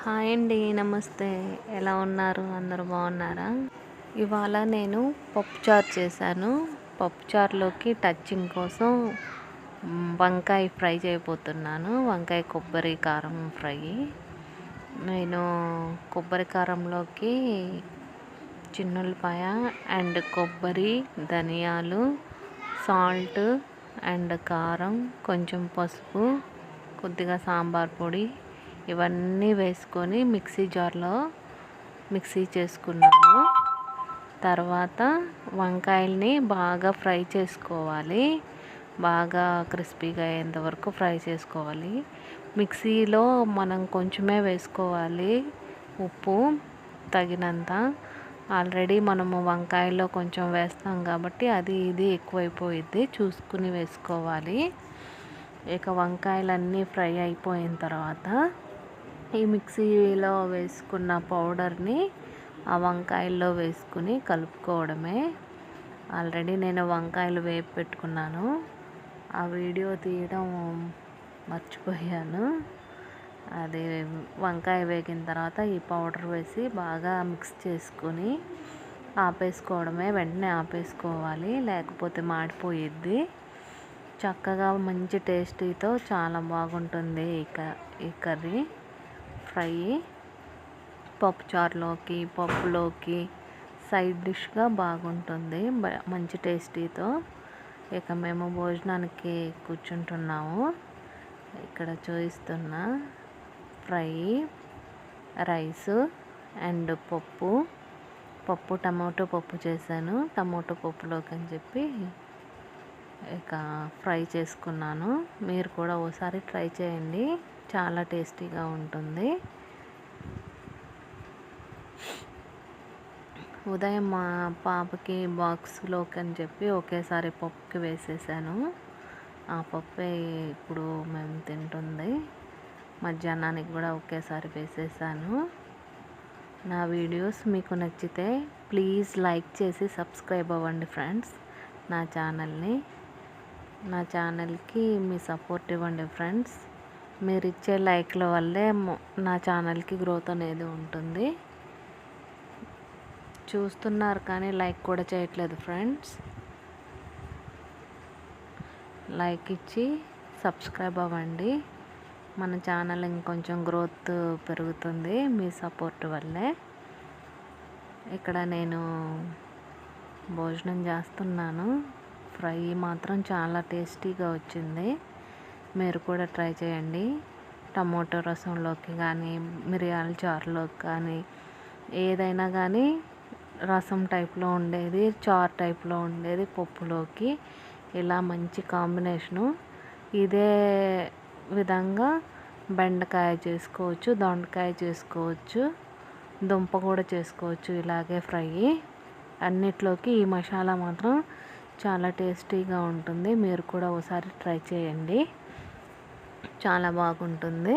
Hi అండి, నమస్తే. ఎలా ఉన్నారు? అందరూ బాగున్నారా? ఇవాళ నేను పప్పుచారు చేశాను. పప్పుచారులోకి టచింగ్ కోసం వంకాయ ఫ్రై చేయబోతున్నాను. వంకాయ కొబ్బరి కారం ఫ్రై. నేను కొబ్బరి కారంలోకి చిన్నులపాయ అండ్ కొబ్బరి, ధనియాలు, సాల్ట్ అండ్ కారం, కొంచెం పసుపు, కొద్దిగా సాంబార్ పొడి ఇవన్నీ వేసుకొని మిక్సీ జార్లో మిక్సీ చేసుకున్నాను. తర్వాత వంకాయల్ని బాగా ఫ్రై చేసుకోవాలి. బాగా క్రిస్పీగా అయ్యేంత వరకు ఫ్రై చేసుకోవాలి. మిక్సీలో మనం కొంచెమే వేసుకోవాలి, ఉప్పు తగినంత. ఆల్రెడీ మనము వంకాయలో కొంచెం వేస్తాం కాబట్టి అది ఇది ఎక్కువైపోయిద్ది, చూసుకుని వేసుకోవాలి. ఇక వంకాయలన్నీ ఫ్రై అయిపోయిన తర్వాత ఈ మిక్సీలో వేసుకున్న పౌడర్ని ఆ వంకాయల్లో వేసుకుని కలుపుకోవడమే. ఆల్రెడీ నేను వంకాయలు వేపి పెట్టుకున్నాను, ఆ వీడియో తీయడం మర్చిపోయాను. అది వంకాయ వేగిన తర్వాత ఈ పౌడర్ వేసి బాగా మిక్స్ చేసుకొని ఆపేసుకోవడమే. వెంటనే ఆపేసుకోవాలి, లేకపోతే మాడిపోయిద్ది. చక్కగా మంచి టేస్టీతో చాలా బాగుంటుంది ఈ కర్రీ ఫ్రై. పప్పుచారులోకి, పప్పులోకి సైడ్ డిష్గా బాగుంటుంది, మంచి టేస్టీతో. ఇక మేము భోజనానికి కూర్చుంటున్నాము. ఇక్కడ చూపిస్తున్న ఫ్రై, రైసు అండ్ పప్పు టమాటో పప్పు చేశాను. టమాటో పప్పులోకి అని చెప్పి ఇక ఫ్రై చేసుకున్నాను. మీరు కూడా ఓసారి ట్రై చేయండి, చాలా టేస్టీగా ఉంటుంది. ఉదయం మా పాపకి బాక్స్లోకి అని చెప్పి ఒకేసారి పప్పుకి వేసేసాను. ఆ పప్పే ఇప్పుడు మేము తింటుంది. మధ్యాహ్నానికి కూడా ఒకేసారి వేసేసాను. నా వీడియోస్ మీకు నచ్చితే ప్లీజ్ లైక్ చేసి సబ్స్క్రైబ్ అవ్వండి ఫ్రెండ్స్. నా ఛానల్కి మీ సపోర్ట్ ఇవ్వండి ఫ్రెండ్స్. మీరు ఇచ్చే లైక్ల వల్లే నా ఛానల్కి గ్రోత్ అనేది ఉంటుంది. చూస్తున్నారు కానీ లైక్ కూడా చేయట్లేదు ఫ్రెండ్స్. లైక్ ఇచ్చి సబ్స్క్రైబ్ అవ్వండి. మన ఛానల్ ఇంకొంచెం గ్రోత్ పెరుగుతుంది మీ సపోర్ట్ వల్లే. ఇక్కడ నేను భోజనం చేస్తున్నాను. ఫ్రై మాత్రం చాలా టేస్టీగా వచ్చింది. మీరు కూడా ట్రై చేయండి. టమోటో రసంలోకి కానీ, మిరియాల చారులోకి కానీ, ఏదైనా కానీ రసం టైప్లో ఉండేది, చారు టైప్లో ఉండేది పప్పులోకి ఇలా మంచి కాంబినేషను. ఇదే విధంగా బెండకాయ చేసుకోవచ్చు, దొండకాయ చేసుకోవచ్చు, దుంప కూడా చేసుకోవచ్చు ఇలాగే ఫ్రై. అన్నిట్లోకి ఈ మసాలా మాత్రం చాలా టేస్టీగా ఉంటుంది. మీరు కూడా ఒకసారి ట్రై చేయండి, చాలా బాగుంటుంది.